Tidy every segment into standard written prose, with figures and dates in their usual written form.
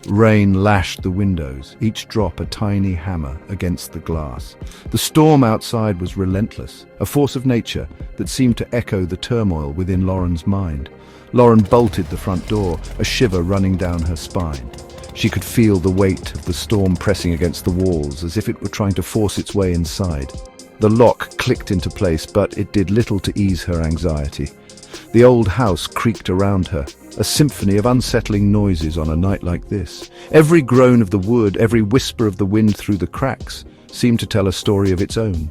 Rain lashed the windows, each drop a tiny hammer against the glass. The storm outside was relentless, a force of nature that seemed to echo the turmoil within Lauren's mind. Lauren bolted the front door, a shiver running down her spine. She could feel the weight of the storm pressing against the walls, as if it were trying to force its way inside. The lock clicked into place, but it did little to ease her anxiety. The old house creaked around her, a symphony of unsettling noises on a night like this. Every groan of the wood, every whisper of the wind through the cracks, seemed to tell a story of its own.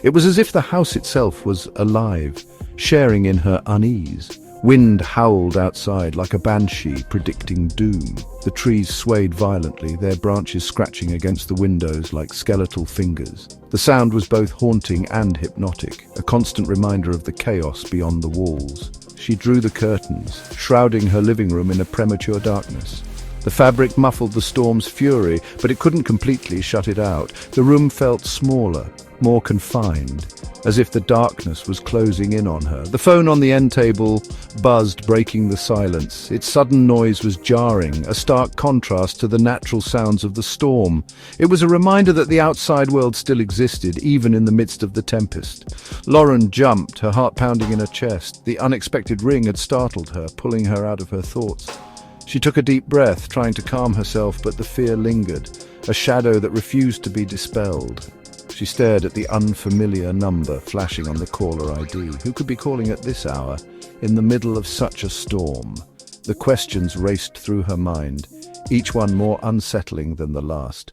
It was as if the house itself was alive, sharing in her unease. Wind howled outside like a banshee predicting doom. The trees swayed violently, their branches scratching against the windows like skeletal fingers. The sound was both haunting and hypnotic, a constant reminder of the chaos beyond the walls. She drew the curtains, shrouding her living room in a premature darkness. The fabric muffled the storm's fury, but it couldn't completely shut it out. The room felt smaller, more confined, as if the darkness was closing in on her. The phone on the end table buzzed, breaking the silence. Its sudden noise was jarring, a stark contrast to the natural sounds of the storm. It was a reminder that the outside world still existed, even in the midst of the tempest. Lauren jumped, her heart pounding in her chest. The unexpected ring had startled her, pulling her out of her thoughts. She took a deep breath, trying to calm herself, but the fear lingered, a shadow that refused to be dispelled. She stared at the unfamiliar number flashing on the caller ID. Who could be calling at this hour, in the middle of such a storm? The questions raced through her mind, each one more unsettling than the last.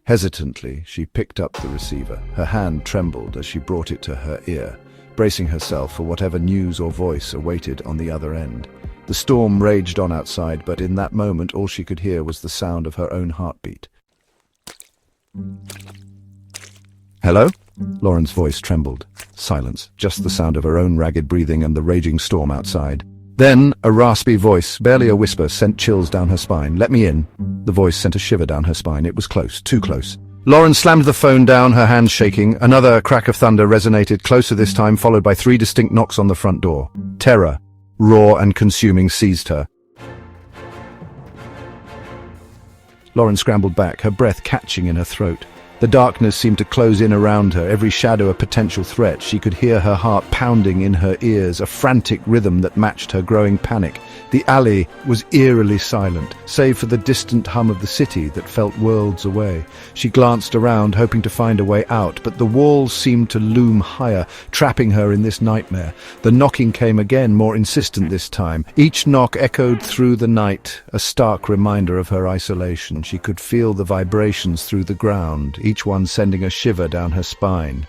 Hesitantly, she picked up the receiver. Her hand trembled as she brought it to her ear, bracing herself for whatever news or voice awaited on the other end. The storm raged on outside, but in that moment all she could hear was the sound of her own heartbeat. "Hello?" Lauren's voice trembled. Silence, just the sound of her own ragged breathing and the raging storm outside. Then, a raspy voice, barely a whisper, sent chills down her spine. "Let me in." The voice sent a shiver down her spine. It was close, too close. Lauren slammed the phone down, her hands shaking. Another crack of thunder resonated, closer this time, followed by 3 distinct knocks on the front door. Terror, raw and consuming, seized her. Lauren scrambled back, her breath catching in her throat. The darkness seemed to close in around her, every shadow a potential threat. She could hear her heart pounding in her ears, a frantic rhythm that matched her growing panic. The alley was eerily silent, save for the distant hum of the city that felt worlds away. She glanced around, hoping to find a way out, but the walls seemed to loom higher, trapping her in this nightmare. The knocking came again, more insistent this time. Each knock echoed through the night, a stark reminder of her isolation. She could feel the vibrations through the ground, each one sending a shiver down her spine.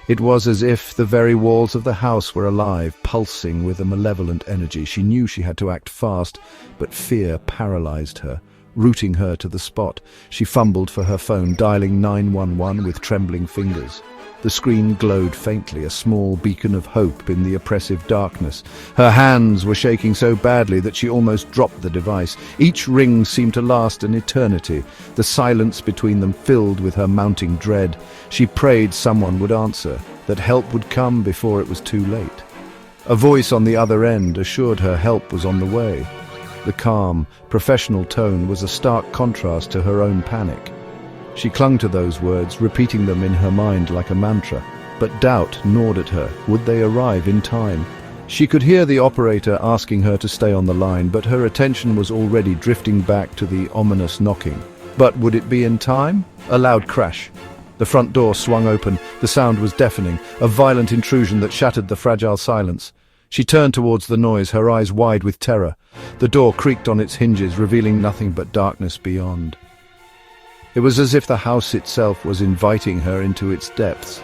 It was as if the very walls of the house were alive, pulsing with a malevolent energy. She knew she had to act fast, but fear paralyzed her, rooting her to the spot. She fumbled for her phone, dialing 911 with trembling fingers. The screen glowed faintly, a small beacon of hope in the oppressive darkness. Her hands were shaking so badly that she almost dropped the device. Each ring seemed to last an eternity, the silence between them filled with her mounting dread. She prayed someone would answer, that help would come before it was too late. A voice on the other end assured her help was on the way. The calm, professional tone was a stark contrast to her own panic. She clung to those words, repeating them in her mind like a mantra. But doubt gnawed at her. Would they arrive in time? She could hear the operator asking her to stay on the line, but her attention was already drifting back to the ominous knocking. But would it be in time? A loud crash. The front door swung open. The sound was deafening, a violent intrusion that shattered the fragile silence. She turned towards the noise, her eyes wide with terror. The door creaked on its hinges, revealing nothing but darkness beyond. It was as if the house itself was inviting her into its depths,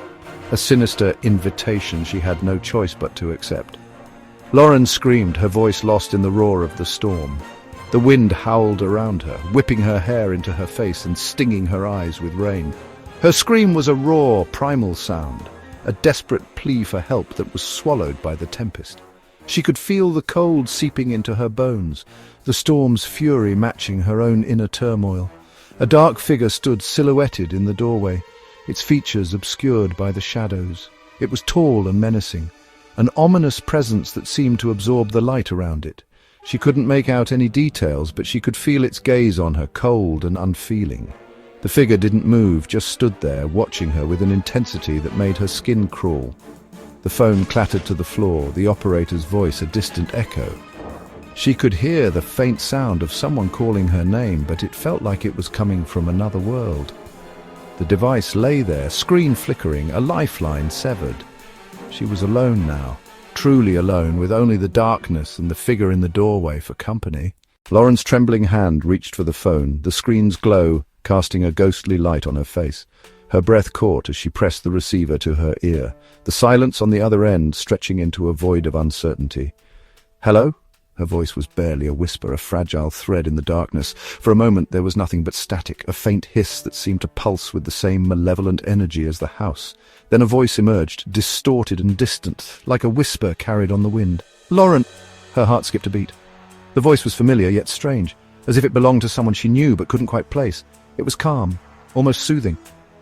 a sinister invitation she had no choice but to accept. Lauren screamed, her voice lost in the roar of the storm. The wind howled around her, whipping her hair into her face and stinging her eyes with rain. Her scream was a raw, primal sound, a desperate plea for help that was swallowed by the tempest. She could feel the cold seeping into her bones, the storm's fury matching her own inner turmoil. A dark figure stood silhouetted in the doorway, its features obscured by the shadows. It was tall and menacing, an ominous presence that seemed to absorb the light around it. She couldn't make out any details, but she could feel its gaze on her, cold and unfeeling. The figure didn't move, just stood there, watching her with an intensity that made her skin crawl. The phone clattered to the floor, the operator's voice a distant echo. She could hear the faint sound of someone calling her name, but it felt like it was coming from another world. The device lay there, screen flickering, a lifeline severed. She was alone now, truly alone, with only the darkness and the figure in the doorway for company. Lauren's trembling hand reached for the phone, the screen's glow casting a ghostly light on her face. Her breath caught as she pressed the receiver to her ear, the silence on the other end stretching into a void of uncertainty. "Hello?" Her voice was barely a whisper, a fragile thread in the darkness. For a moment there was nothing but static, a faint hiss that seemed to pulse with the same malevolent energy as the house. Then a voice emerged, distorted and distant, like a whisper carried on the wind. "Lauren!" Her heart skipped a beat. The voice was familiar yet strange, as if it belonged to someone she knew but couldn't quite place. It was calm, almost soothing,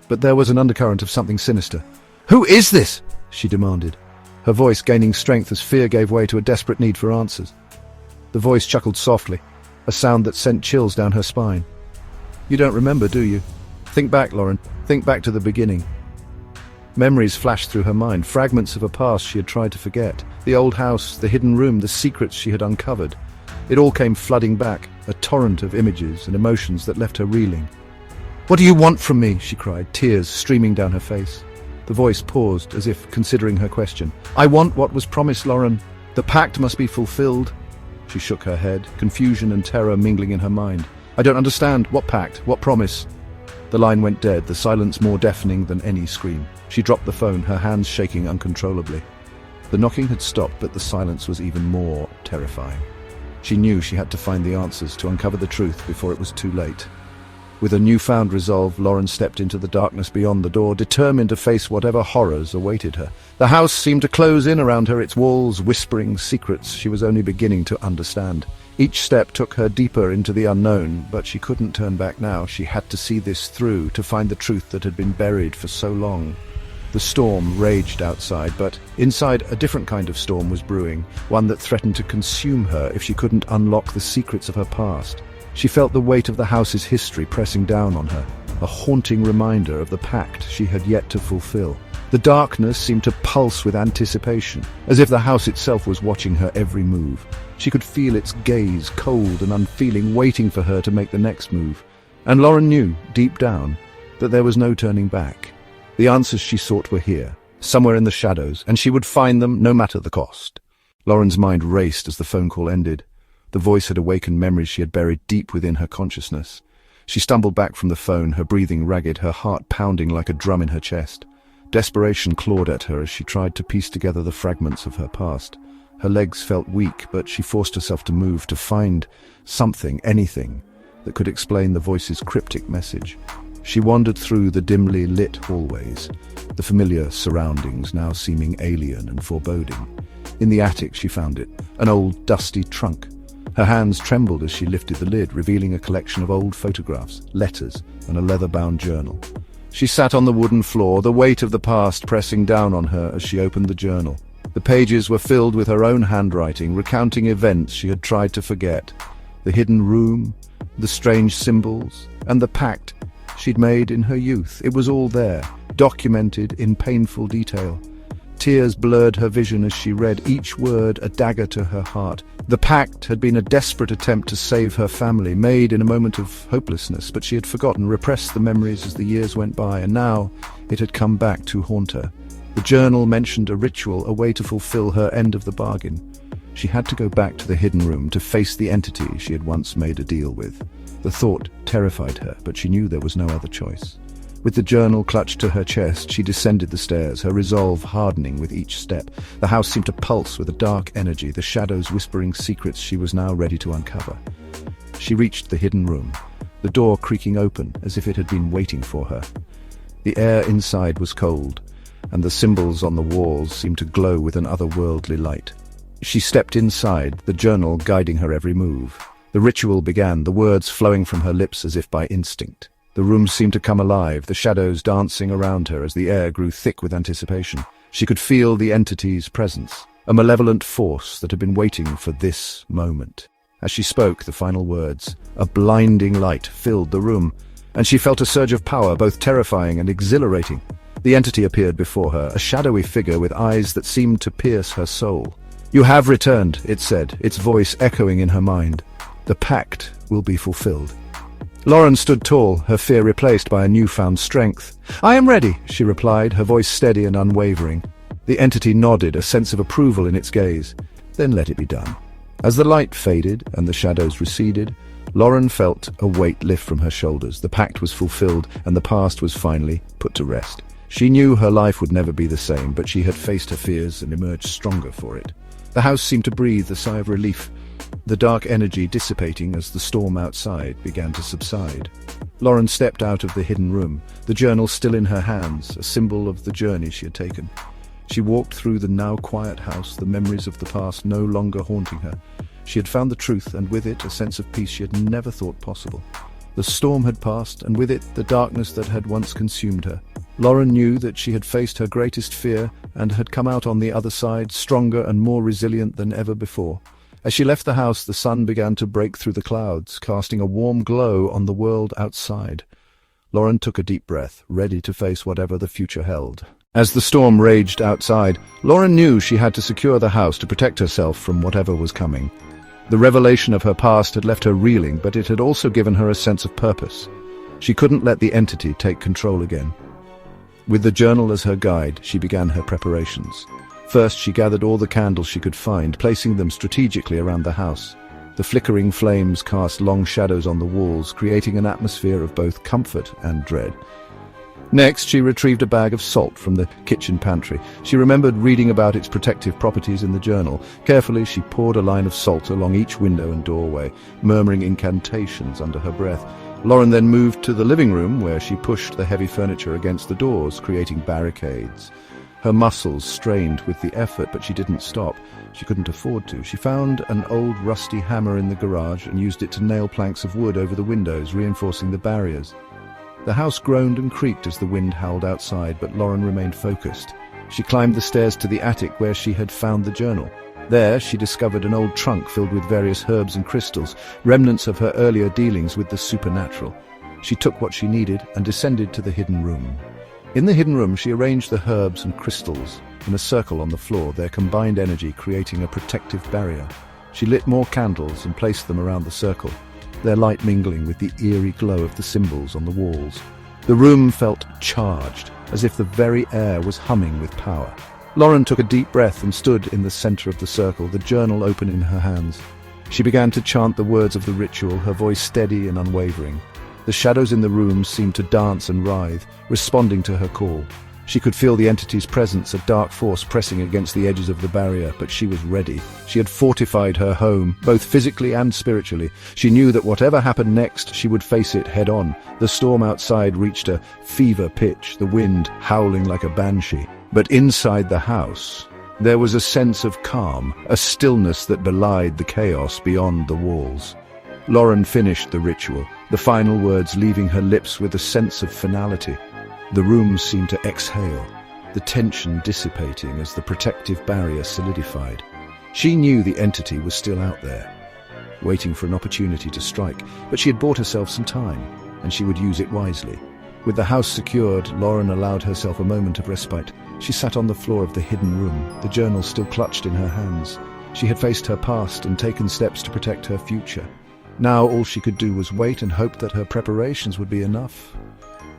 but there was an undercurrent of something sinister. "Who is this?" she demanded, her voice gaining strength as fear gave way to a desperate need for answers. The voice chuckled softly, a sound that sent chills down her spine. "You don't remember, do you? Think back, Lauren. Think back to the beginning." Memories flashed through her mind, fragments of a past she had tried to forget. The old house, the hidden room, the secrets she had uncovered. It all came flooding back, a torrent of images and emotions that left her reeling. "What do you want from me?" she cried, tears streaming down her face. The voice paused, as if considering her question. "I want what was promised, Lauren. The pact must be fulfilled." She shook her head, confusion and terror mingling in her mind. "I don't understand. What pact? What promise?" The line went dead, the silence more deafening than any scream. She dropped the phone, her hands shaking uncontrollably. The knocking had stopped, but the silence was even more terrifying. She knew she had to find the answers, to uncover the truth before it was too late. With a newfound resolve, Lauren stepped into the darkness beyond the door, determined to face whatever horrors awaited her. The house seemed to close in around her, its walls whispering secrets she was only beginning to understand. Each step took her deeper into the unknown, but she couldn't turn back now. She had to see this through, to find the truth that had been buried for so long. The storm raged outside, but inside a different kind of storm was brewing, one that threatened to consume her if she couldn't unlock the secrets of her past. She felt the weight of the house's history pressing down on her, a haunting reminder of the pact she had yet to fulfill. The darkness seemed to pulse with anticipation, as if the house itself was watching her every move. She could feel its gaze, cold and unfeeling, waiting for her to make the next move. And Lauren knew, deep down, that there was no turning back. The answers she sought were here, somewhere in the shadows, and she would find them no matter the cost. Lauren's mind raced as the phone call ended. The voice had awakened memories she had buried deep within her consciousness. She stumbled back from the phone, her breathing ragged, her heart pounding like a drum in her chest. Desperation clawed at her as she tried to piece together the fragments of her past. Her legs felt weak, but she forced herself to move, to find something, anything, that could explain the voice's cryptic message. She wandered through the dimly lit hallways, the familiar surroundings now seeming alien and foreboding. In the attic she found it, an old dusty trunk. Her hands trembled as she lifted the lid, revealing a collection of old photographs, letters, and a leather-bound journal. She sat on the wooden floor, the weight of the past pressing down on her as she opened the journal. The pages were filled with her own handwriting, recounting events she had tried to forget. The hidden room, the strange symbols, and the pact she'd made in her youth. It was all there, documented in painful detail. Tears blurred her vision as she read, each word a dagger to her heart. The pact had been a desperate attempt to save her family, made in a moment of hopelessness, but she had forgotten, repressed the memories as the years went by, and now it had come back to haunt her. The journal mentioned a ritual, a way to fulfill her end of the bargain. She had to go back to the hidden room to face the entity she had once made a deal with. The thought terrified her, but she knew there was no other choice. With the journal clutched to her chest, she descended the stairs, her resolve hardening with each step. The house seemed to pulse with a dark energy, the shadows whispering secrets she was now ready to uncover. She reached the hidden room, the door creaking open as if it had been waiting for her. The air inside was cold, and the symbols on the walls seemed to glow with an otherworldly light. She stepped inside, the journal guiding her every move. The ritual began, the words flowing from her lips as if by instinct. The room seemed to come alive, the shadows dancing around her as the air grew thick with anticipation. She could feel the entity's presence, a malevolent force that had been waiting for this moment. As she spoke the final words, a blinding light filled the room, and she felt a surge of power, both terrifying and exhilarating. The entity appeared before her, a shadowy figure with eyes that seemed to pierce her soul. "You have returned," it said, its voice echoing in her mind. "The pact will be fulfilled." Lauren stood tall, her fear replaced by a newfound strength. "I am ready," she replied, her voice steady and unwavering. The entity nodded, a sense of approval in its gaze. "Then let it be done." As the light faded and the shadows receded, Lauren felt a weight lift from her shoulders. The pact was fulfilled, and the past was finally put to rest. She knew her life would never be the same, but she had faced her fears and emerged stronger for it. The house seemed to breathe a sigh of relief, the dark energy dissipating as the storm outside began to subside. Lauren stepped out of the hidden room, the journal still in her hands, a symbol of the journey she had taken. She walked through the now quiet house, the memories of the past no longer haunting her. She had found the truth, and with it a sense of peace she had never thought possible. The storm had passed, and with it the darkness that had once consumed her. Lauren knew that she had faced her greatest fear and had come out on the other side, stronger and more resilient than ever before. As she left the house, the sun began to break through the clouds, casting a warm glow on the world outside. Lauren took a deep breath, ready to face whatever the future held. As the storm raged outside, Lauren knew she had to secure the house to protect herself from whatever was coming. The revelation of her past had left her reeling, but it had also given her a sense of purpose. She couldn't let the entity take control again. With the journal as her guide, she began her preparations. First, she gathered all the candles she could find, placing them strategically around the house. The flickering flames cast long shadows on the walls, creating an atmosphere of both comfort and dread. Next, she retrieved a bag of salt from the kitchen pantry. She remembered reading about its protective properties in the journal. Carefully, she poured a line of salt along each window and doorway, murmuring incantations under her breath. Lauren then moved to the living room, where she pushed the heavy furniture against the doors, creating barricades. Her muscles strained with the effort, but she didn't stop. She couldn't afford to. She found an old rusty hammer in the garage and used it to nail planks of wood over the windows, reinforcing the barriers. The house groaned and creaked as the wind howled outside, but Lauren remained focused. She climbed the stairs to the attic where she had found the journal. There, she discovered an old trunk filled with various herbs and crystals, remnants of her earlier dealings with the supernatural. She took what she needed and descended to the hidden room. In the hidden room, she arranged the herbs and crystals in a circle on the floor, their combined energy creating a protective barrier. She lit more candles and placed them around the circle, their light mingling with the eerie glow of the symbols on the walls. The room felt charged, as if the very air was humming with power. Lauren took a deep breath and stood in the center of the circle, the journal open in her hands. She began to chant the words of the ritual, her voice steady and unwavering. The shadows in the room seemed to dance and writhe, responding to her call. She could feel the entity's presence, a dark force pressing against the edges of the barrier, but she was ready. She had fortified her home, both physically and spiritually. She knew that whatever happened next, she would face it head-on. The storm outside reached a fever pitch, the wind howling like a banshee. But inside the house, there was a sense of calm, a stillness that belied the chaos beyond the walls. Lauren finished the ritual, the final words leaving her lips with a sense of finality. The room seemed to exhale, the tension dissipating as the protective barrier solidified. She knew the entity was still out there, waiting for an opportunity to strike, but she had bought herself some time, and she would use it wisely. With the house secured, Lauren allowed herself a moment of respite. She sat on the floor of the hidden room, the journal still clutched in her hands. She had faced her past and taken steps to protect her future. Now all she could do was wait and hope that her preparations would be enough.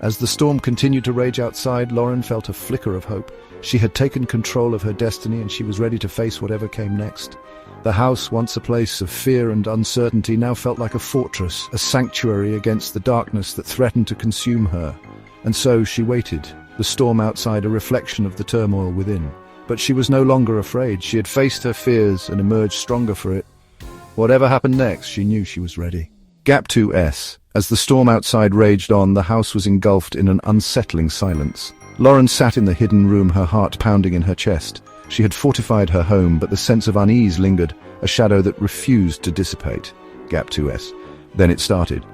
As the storm continued to rage outside, Lauren felt a flicker of hope. She had taken control of her destiny, and she was ready to face whatever came next. The house, once a place of fear and uncertainty, now felt like a fortress, a sanctuary against the darkness that threatened to consume her. And so she waited, the storm outside a reflection of the turmoil within. But she was no longer afraid. She had faced her fears and emerged stronger for it. Whatever happened next, she knew she was ready. Gap 2S. As the storm outside raged on, the house was engulfed in an unsettling silence. Lauren sat in the hidden room, her heart pounding in her chest. She had fortified her home, but the sense of unease lingered, a shadow that refused to dissipate. Gap 2S. Then it started.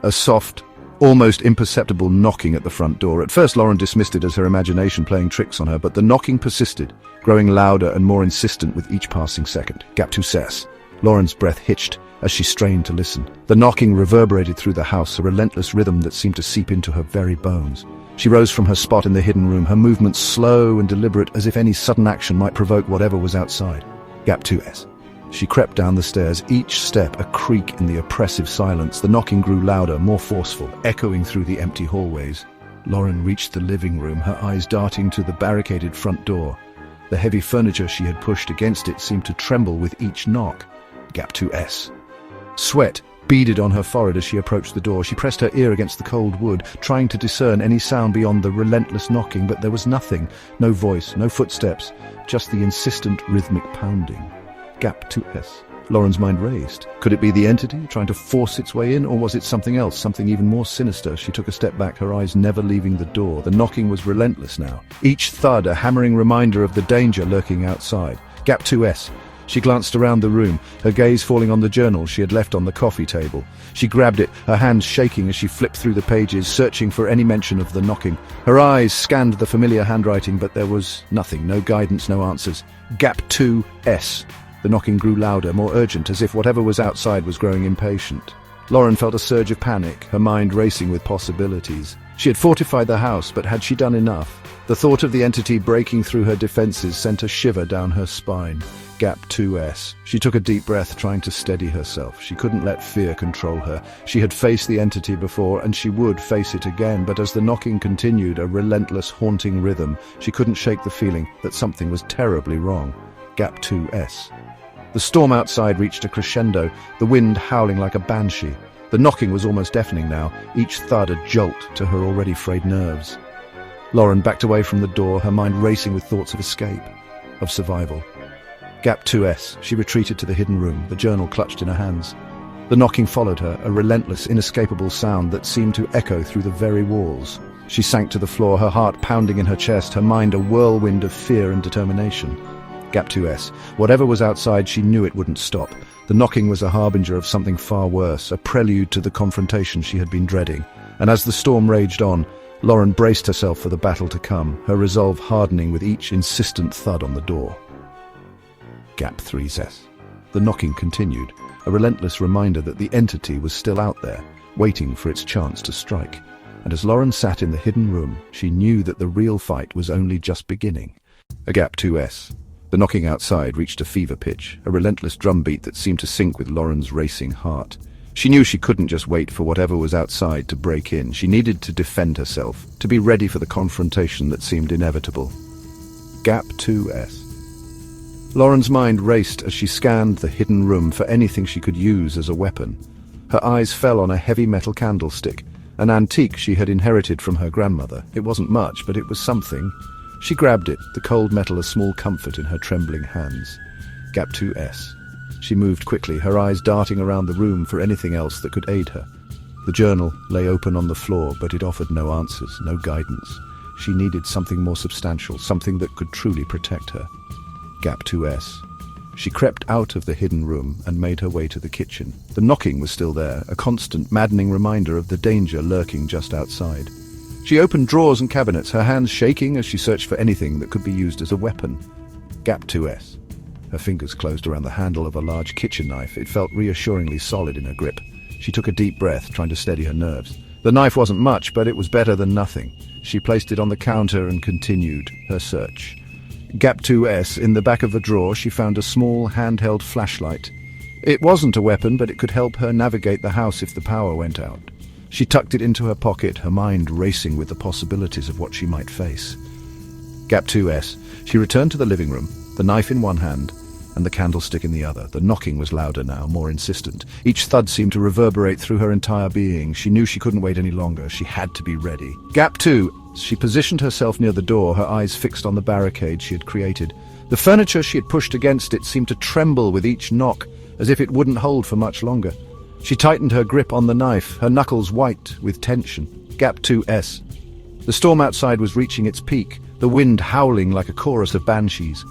A soft, almost imperceptible knocking at the front door. At first, Lauren dismissed it as her imagination playing tricks on her, but the knocking persisted, growing louder and more insistent with each passing second. Gap 2 says. Lauren's breath hitched as she strained to listen. The knocking reverberated through the house, a relentless rhythm that seemed to seep into her very bones. She rose from her spot in the hidden room, her movements slow and deliberate, as if any sudden action might provoke whatever was outside. Gap 2S. She crept down the stairs, each step a creak in the oppressive silence. The knocking grew louder, more forceful, echoing through the empty hallways. Lauren reached the living room, her eyes darting to the barricaded front door. The heavy furniture she had pushed against it seemed to tremble with each knock. Gap 2S. Sweat beaded on her forehead as she approached the door. She pressed her ear against the cold wood, trying to discern any sound beyond the relentless knocking, but there was nothing. No voice, no footsteps, just the insistent rhythmic pounding. Gap 2S. Lauren's mind raced. Could it be the entity trying to force its way in, or was it something else, something even more sinister? She took a step back, her eyes never leaving the door. The knocking was relentless now, each thud a hammering reminder of the danger lurking outside. Gap 2S. She glanced around the room, her gaze falling on the journal she had left on the coffee table. She grabbed it, her hands shaking as she flipped through the pages, searching for any mention of the knocking. Her eyes scanned the familiar handwriting, but there was nothing, no guidance, no answers. Gap 2S. The knocking grew louder, more urgent, as if whatever was outside was growing impatient. Lauren felt a surge of panic, her mind racing with possibilities. She had fortified the house, but had she done enough? The thought of the entity breaking through her defenses sent a shiver down her spine. Gap 2S. She took a deep breath, trying to steady herself. She couldn't let fear control her. She had faced the entity before, and she would face it again, but as the knocking continued, a relentless, haunting rhythm, she couldn't shake the feeling that something was terribly wrong. Gap 2S. The storm outside reached a crescendo, the wind howling like a banshee. The knocking was almost deafening now, each thud a jolt to her already frayed nerves. Lauren backed away from the door, her mind racing with thoughts of escape, of survival. Gap 2S. She retreated to the hidden room, the journal clutched in her hands. The knocking followed her, a relentless, inescapable sound that seemed to echo through the very walls. She sank to the floor, her heart pounding in her chest, her mind a whirlwind of fear and determination. Gap 2S. Whatever was outside, she knew it wouldn't stop. The knocking was a harbinger of something far worse, a prelude to the confrontation she had been dreading. And as the storm raged on, Lauren braced herself for the battle to come, her resolve hardening with each insistent thud on the door. Gap 3S. The knocking continued, a relentless reminder that the entity was still out there, waiting for its chance to strike. And as Lauren sat in the hidden room, she knew that the real fight was only just beginning. A Gap 2S. The knocking outside reached a fever pitch, a relentless drumbeat that seemed to sync with Lauren's racing heart. She knew she couldn't just wait for whatever was outside to break in. She needed to defend herself, to be ready for the confrontation that seemed inevitable. Gap 2S. Lauren's mind raced as she scanned the hidden room for anything she could use as a weapon. Her eyes fell on a heavy metal candlestick, an antique she had inherited from her grandmother. It wasn't much, but it was something. She grabbed it, the cold metal a small comfort in her trembling hands. Gap 2S. She moved quickly, her eyes darting around the room for anything else that could aid her. The journal lay open on the floor, but it offered no answers, no guidance. She needed something more substantial, something that could truly protect her. Gap 2S. She crept out of the hidden room and made her way to the kitchen. The knocking was still there, a constant, maddening reminder of the danger lurking just outside. She opened drawers and cabinets, her hands shaking as she searched for anything that could be used as a weapon. Gap 2S. Her fingers closed around the handle of a large kitchen knife. It felt reassuringly solid in her grip. She took a deep breath, trying to steady her nerves. The knife wasn't much, but it was better than nothing. She placed it on the counter and continued her search. Gap 2S. In the back of a drawer, she found a small handheld flashlight. It wasn't a weapon, but it could help her navigate the house if the power went out. She tucked it into her pocket, her mind racing with the possibilities of what she might face. Gap 2S. She returned to the living room, the knife in one hand and the candlestick in the other. The knocking was louder now, more insistent. Each thud seemed to reverberate through her entire being. She knew she couldn't wait any longer. She had to be ready. Gap 2. She positioned herself near the door, her eyes fixed on the barricade she had created. The furniture she had pushed against it seemed to tremble with each knock, as if it wouldn't hold for much longer. She tightened her grip on the knife, her knuckles white with tension. Gap 2S. The storm outside was reaching its peak, the wind howling like a chorus of banshees.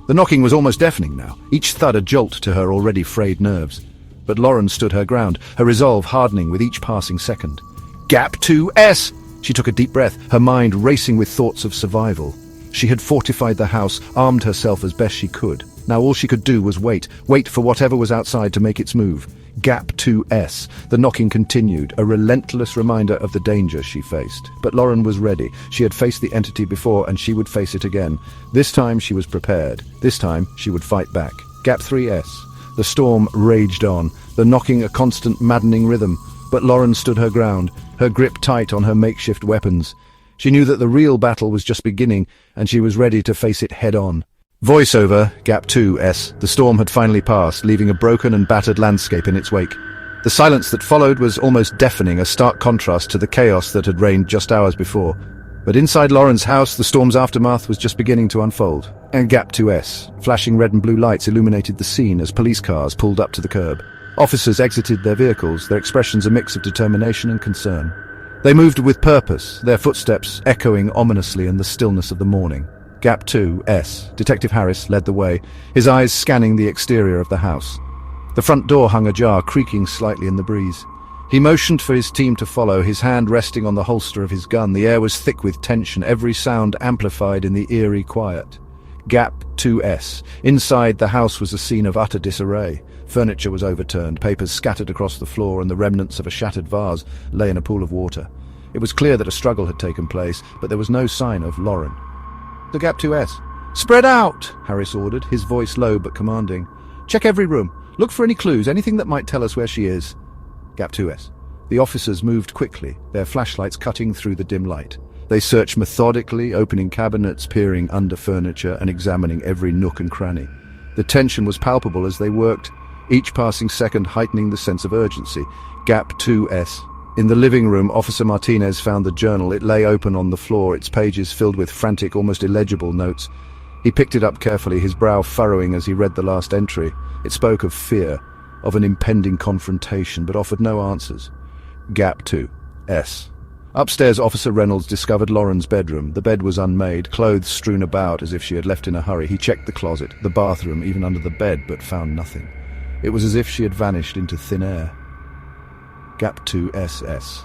The knocking was almost deafening now, each thud a jolt to her already frayed nerves. But Lauren stood her ground, her resolve hardening with each passing second. Gap 2S! She took a deep breath, her mind racing with thoughts of survival. She had fortified the house, armed herself as best she could. Now all she could do was wait for whatever was outside to make its move. Gap 2S. The knocking continued, a relentless reminder of the danger she faced. But Lauren was ready. She had faced the entity before, and she would face it again. This time she was prepared. This time she would fight back. Gap 3S. The storm raged on, the knocking a constant maddening rhythm. But Lauren stood her ground, her grip tight on her makeshift weapons. She knew that the real battle was just beginning, and she was ready to face it head-on. Voiceover, Gap 2S. The storm had finally passed, leaving a broken and battered landscape in its wake. The silence that followed was almost deafening, a stark contrast to the chaos that had reigned just hours before. But inside Lauren's house, the storm's aftermath was just beginning to unfold. And Gap 2S. Flashing red and blue lights illuminated the scene as police cars pulled up to the curb. Officers exited their vehicles, their expressions a mix of determination and concern. They moved with purpose, their footsteps echoing ominously in the stillness of the morning. Gap 2S. Detective Harris led the way, his eyes scanning the exterior of the house. The front door hung ajar, creaking slightly in the breeze. He motioned for his team to follow, his hand resting on the holster of his gun. The air was thick with tension, every sound amplified in the eerie quiet. Gap 2S. Inside, the house was a scene of utter disarray. Furniture was overturned, papers scattered across the floor, and the remnants of a shattered vase lay in a pool of water. It was clear that a struggle had taken place, but there was no sign of Lauren. The Gap 2S. "Spread out!" Harris ordered, his voice low but commanding. "Check every room. Look for any clues, anything that might tell us where she is." Gap 2S. The officers moved quickly, their flashlights cutting through the dim light. They searched methodically, opening cabinets, peering under furniture, and examining every nook and cranny. The tension was palpable as they worked, each passing second heightening the sense of urgency. Gap 2S. In the living room, Officer Martinez found the journal. It lay open on the floor, its pages filled with frantic, almost illegible notes. He picked it up carefully, his brow furrowing as he read the last entry. It spoke of fear, of an impending confrontation, but offered no answers. Gap 2S. Upstairs, Officer Reynolds discovered Lauren's bedroom. The bed was unmade, clothes strewn about as if she had left in a hurry. He checked the closet, the bathroom, even under the bed, but found nothing. It was as if she had vanished into thin air. Gap 2SS.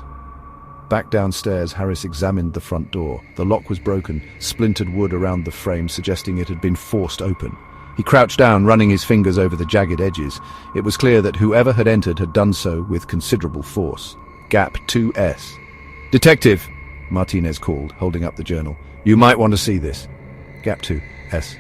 Back downstairs, Harris examined the front door. The lock was broken, splintered wood around the frame suggesting it had been forced open. He crouched down, running his fingers over the jagged edges. It was clear that whoever had entered had done so with considerable force. Gap 2S. "Detective," Martinez called, holding up the journal. "You might want to see this." Gap 2S.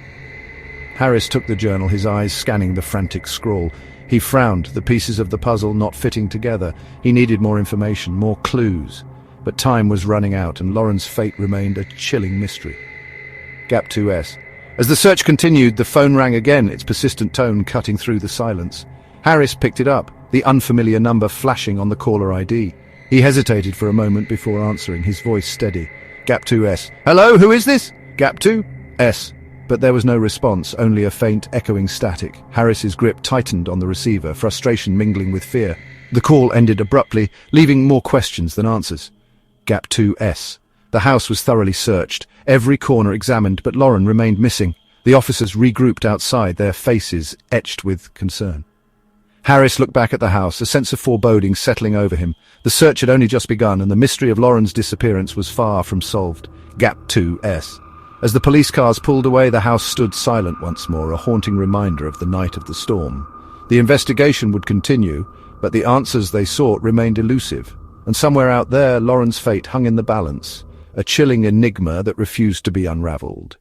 Harris took the journal, his eyes scanning the frantic scrawl. He frowned, the pieces of the puzzle not fitting together. He needed more information, more clues. But time was running out, and Lauren's fate remained a chilling mystery. Gap 2S. As the search continued, the phone rang again, its persistent tone cutting through the silence. Harris picked it up, the unfamiliar number flashing on the caller ID. He hesitated for a moment before answering, his voice steady. Gap 2S. "Hello, who is this?" Gap 2S. But there was no response, only a faint, echoing static. Harris's grip tightened on the receiver, frustration mingling with fear. The call ended abruptly, leaving more questions than answers. Gap 2S. The house was thoroughly searched, every corner examined, but Lauren remained missing. The officers regrouped outside, their faces etched with concern. Harris looked back at the house, a sense of foreboding settling over him. The search had only just begun, and the mystery of Lauren's disappearance was far from solved. Gap 2S. As the police cars pulled away, the house stood silent once more, a haunting reminder of the night of the storm. The investigation would continue, but the answers they sought remained elusive. And somewhere out there, Lauren's fate hung in the balance, a chilling enigma that refused to be unraveled.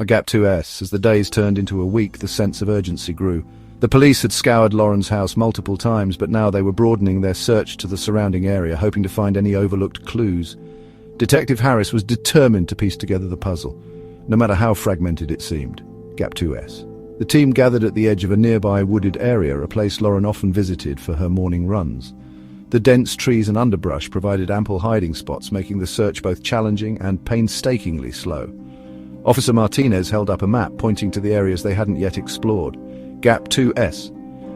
Gap 2S. As the days turned into a week, the sense of urgency grew. The police had scoured Lauren's house multiple times, but now they were broadening their search to the surrounding area, hoping to find any overlooked clues. Detective Harris was determined to piece together the puzzle, no matter how fragmented it seemed. Gap 2S. The team gathered at the edge of a nearby wooded area, a place Lauren often visited for her morning runs. The dense trees and underbrush provided ample hiding spots, making the search both challenging and painstakingly slow. Officer Martinez held up a map pointing to the areas they hadn't yet explored. Gap 2S.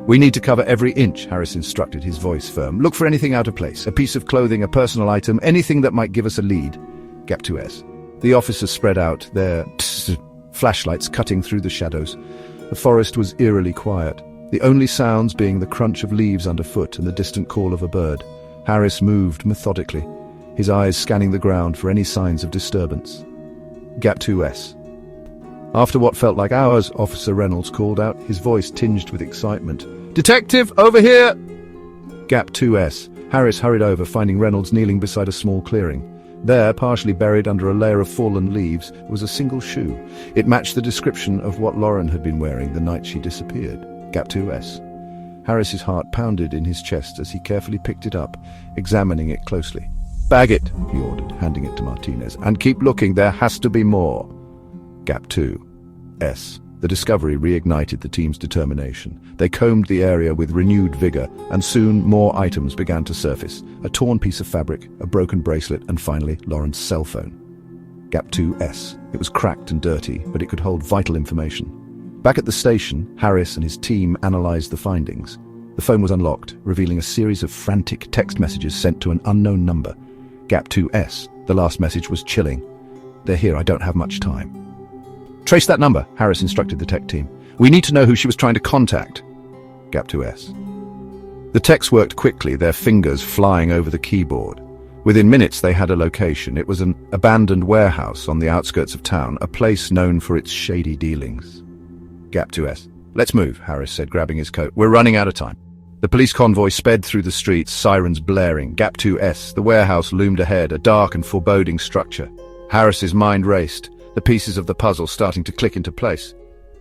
"We need to cover every inch," Harris instructed, his voice firm. "Look for anything out of place, a piece of clothing, a personal item, anything that might give us a lead." Gap 2S. The officers spread out, their flashlights cutting through the shadows. The forest was eerily quiet, the only sounds being the crunch of leaves underfoot and the distant call of a bird. Harris moved methodically, his eyes scanning the ground for any signs of disturbance. Gap 2S. After what felt like hours, Officer Reynolds called out, his voice tinged with excitement. "Detective, over here!" Gap 2S. Harris hurried over, finding Reynolds kneeling beside a small clearing. There, partially buried under a layer of fallen leaves, was a single shoe. It matched the description of what Lauren had been wearing the night she disappeared. Gap 2S. Harris's heart pounded in his chest as he carefully picked it up, examining it closely. "Bag it," he ordered, handing it to Martinez. "And keep looking, there has to be more." Gap 2S. The discovery reignited the team's determination. They combed the area with renewed vigor, and soon more items began to surface. A torn piece of fabric, a broken bracelet, and finally, Lauren's cell phone. Gap 2S. It was cracked and dirty, but it could hold vital information. Back at the station, Harris and his team analyzed the findings. The phone was unlocked, revealing a series of frantic text messages sent to an unknown number. Gap 2S. The last message was chilling. "They're here, I don't have much time." "Trace that number," Harris instructed the tech team. "We need to know who she was trying to contact." Gap 2S. The techs worked quickly, their fingers flying over the keyboard. Within minutes they had a location. It was an abandoned warehouse on the outskirts of town, a place known for its shady dealings. Gap 2S. "Let's move," Harris said, grabbing his coat. "We're running out of time." The police convoy sped through the streets, sirens blaring. Gap 2S. The warehouse loomed ahead, a dark and foreboding structure. Harris's mind raced, the pieces of the puzzle starting to click into place.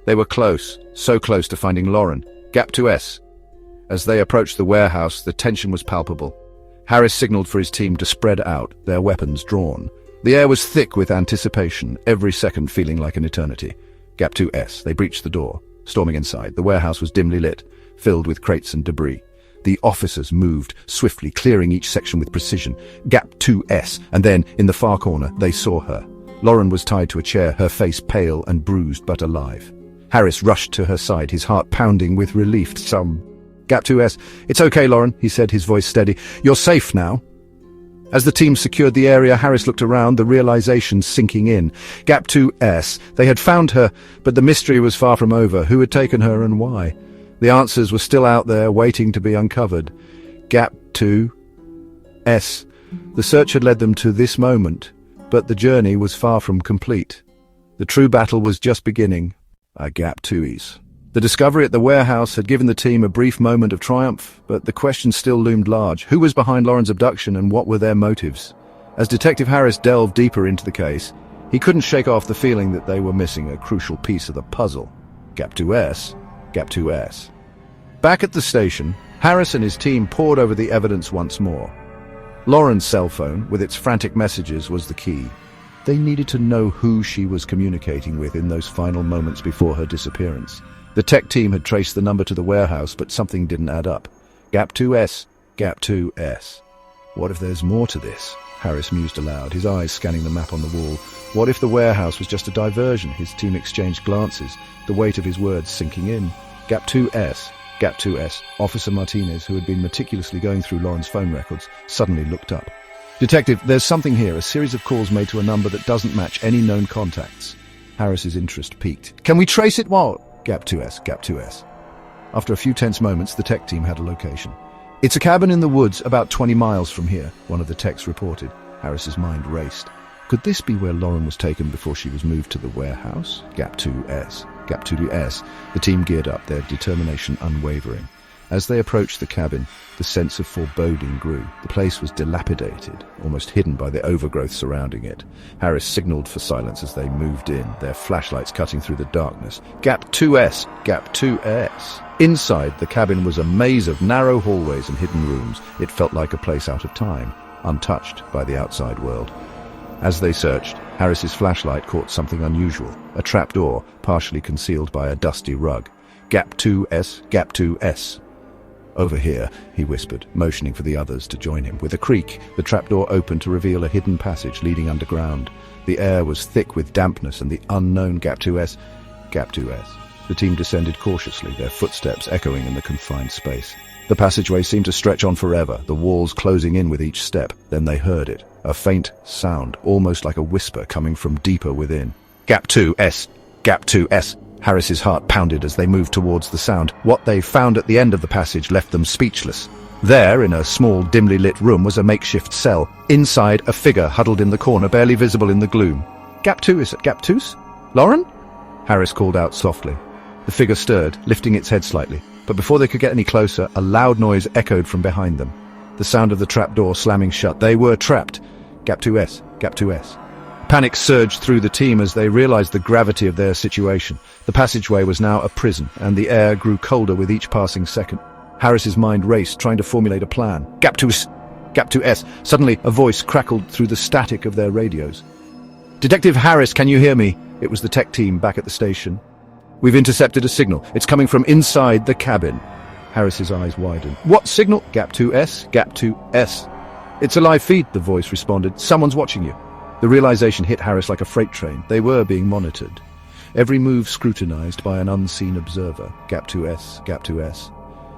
They were close, so close to finding Lauren. Gap 2S. As they approached the warehouse, the tension was palpable. Harris signaled for his team to spread out, their weapons drawn. The air was thick with anticipation, every second feeling like an eternity. Gap 2S. They breached the door. Storming inside, the warehouse was dimly lit, filled with crates and debris. The officers moved swiftly, clearing each section with precision. Gap 2S. And then, in the far corner, they saw her. Lauren was tied to a chair, her face pale and bruised but alive. Harris rushed to her side, his heart pounding with relief. Gap 2S. "It's okay, Lauren," he said, his voice steady. "You're safe now." As the team secured the area, Harris looked around, the realization sinking in. Gap 2S. They had found her, but the mystery was far from over. Who had taken her and why? The answers were still out there, waiting to be uncovered. Gap 2S. The search had led them to this moment, but the journey was far from complete. The true battle was just beginning. Gap 2Es. The discovery at the warehouse had given the team a brief moment of triumph, but the question still loomed large. Who was behind Lauren's abduction and what were their motives? As Detective Harris delved deeper into the case, he couldn't shake off the feeling that they were missing a crucial piece of the puzzle. Gap 2S. Gap 2S. Back at the station, Harris and his team pored over the evidence once more. Lauren's cell phone, with its frantic messages, was the key. They needed to know who she was communicating with in those final moments before her disappearance. The tech team had traced the number to the warehouse, but something didn't add up. Gap 2S. Gap 2S. What if there's more to this? Harris mused aloud, his eyes scanning the map on the wall. What if the warehouse was just a diversion? His team exchanged glances, the weight of his words sinking in. Gap 2S. Gap 2S. Officer Martinez, who had been meticulously going through Lauren's phone records, suddenly looked up. "Detective, there's something here, a series of calls made to a number that doesn't match any known contacts." Harris's interest peaked. "Can we trace it? What?" Gap 2S. Gap 2S. After a few tense moments, the tech team had a location. "It's a cabin in the woods about 20 miles from here," one of the techs reported. Harris's mind raced. Could this be where Lauren was taken before she was moved to the warehouse? Gap 2S. Gap 2S. The team geared up, their determination unwavering. As they approached the cabin, the sense of foreboding grew. The place was dilapidated, almost hidden by the overgrowth surrounding it. Harris signaled for silence as they moved in, their flashlights cutting through the darkness. Gap 2S. Gap 2S. Inside, the cabin was a maze of narrow hallways and hidden rooms. It felt like a place out of time, untouched by the outside world. As they searched, Harris's flashlight caught something unusual, a trapdoor partially concealed by a dusty rug. Gap 2S. Gap 2S. "Over here," he whispered, motioning for the others to join him. With a creak, the trapdoor opened to reveal a hidden passage leading underground. The air was thick with dampness and the unknown. Gap 2S. Gap 2S. The team descended cautiously, their footsteps echoing in the confined space. The passageway seemed to stretch on forever, the walls closing in with each step. Then they heard it, a faint sound, almost like a whisper coming from deeper within. Gap 2S. Gap 2S. Harris's heart pounded as they moved towards the sound. What they found at the end of the passage left them speechless. There, in a small, dimly lit room, was a makeshift cell. Inside, a figure huddled in the corner, barely visible in the gloom. "Gap 2, is it? Gap 2? Lauren?" Harris called out softly. The figure stirred, lifting its head slightly. But before they could get any closer, a loud noise echoed from behind them. The sound of the trapdoor slamming shut. They were trapped. Gap 2S, Gap 2S. Panic surged through the team as they realized the gravity of their situation. The passageway was now a prison, and the air grew colder with each passing second. Harris's mind raced, trying to formulate a plan. Gap 2S, Gap 2S. Suddenly, a voice crackled through the static of their radios. "Detective Harris, can you hear me?" It was the tech team back at the station. "We've intercepted a signal. It's coming from inside the cabin." Harris's eyes widened. "What signal?" "Gap 2S, Gap 2S. "It's a live feed," the voice responded. "Someone's watching you." The realization hit Harris like a freight train. They were being monitored. Every move scrutinized by an unseen observer. Gap 2S, Gap 2S.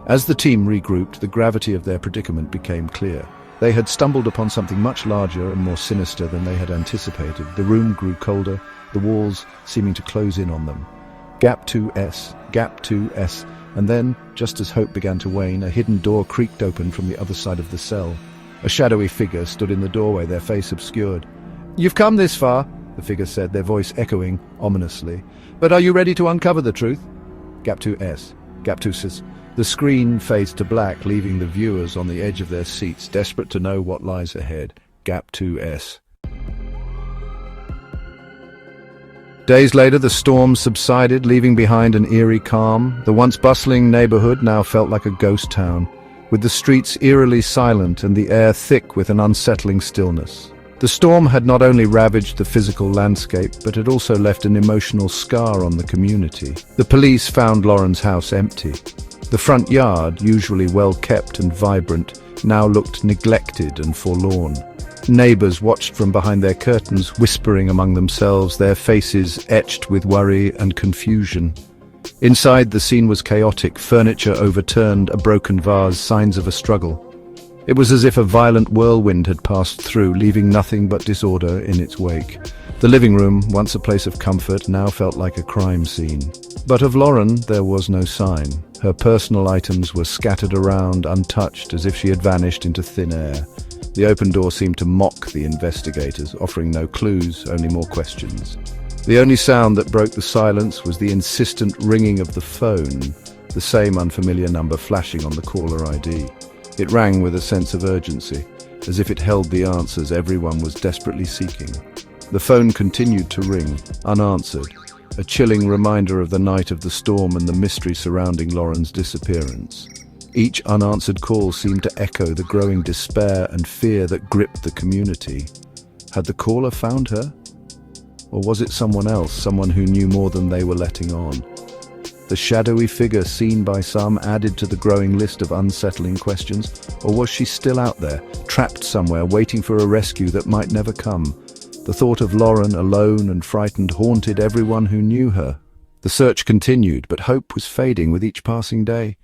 As the team regrouped, the gravity of their predicament became clear. They had stumbled upon something much larger and more sinister than they had anticipated. The room grew colder, the walls seeming to close in on them. Gap 2S, Gap 2S, and then, just as hope began to wane, a hidden door creaked open from the other side of the cell. A shadowy figure stood in the doorway, their face obscured. "You've come this far," the figure said, their voice echoing ominously. "But are you ready to uncover the truth?" Gap 2S, Gap 2S. The screen fades to black, leaving the viewers on the edge of their seats, desperate to know what lies ahead. Gap 2S. Days later, the storm subsided, leaving behind an eerie calm. The once bustling neighborhood now felt like a ghost town, with the streets eerily silent and the air thick with an unsettling stillness. The storm had not only ravaged the physical landscape, but had also left an emotional scar on the community. The police found Lauren's house empty. The front yard, usually well kept and vibrant, now looked neglected and forlorn. Neighbors watched from behind their curtains, whispering among themselves, their faces etched with worry and confusion. Inside, the scene was chaotic, furniture overturned, a broken vase, signs of a struggle. It was as if a violent whirlwind had passed through, leaving nothing but disorder in its wake. The living room, once a place of comfort, now felt like a crime scene. But of Lauren, there was no sign. Her personal items were scattered around, untouched, as if she had vanished into thin air. The open door seemed to mock the investigators, offering no clues, only more questions. The only sound that broke the silence was the insistent ringing of the phone, the same unfamiliar number flashing on the caller ID. It rang with a sense of urgency, as if it held the answers everyone was desperately seeking. The phone continued to ring, unanswered, a chilling reminder of the night of the storm and the mystery surrounding Lauren's disappearance. Each unanswered call seemed to echo the growing despair and fear that gripped the community. Had the caller found her? Or was it someone else, someone who knew more than they were letting on? The shadowy figure seen by some added to the growing list of unsettling questions. Or was she still out there, trapped somewhere, waiting for a rescue that might never come? The thought of Lauren, alone and frightened, haunted everyone who knew her. The search continued, but hope was fading with each passing day.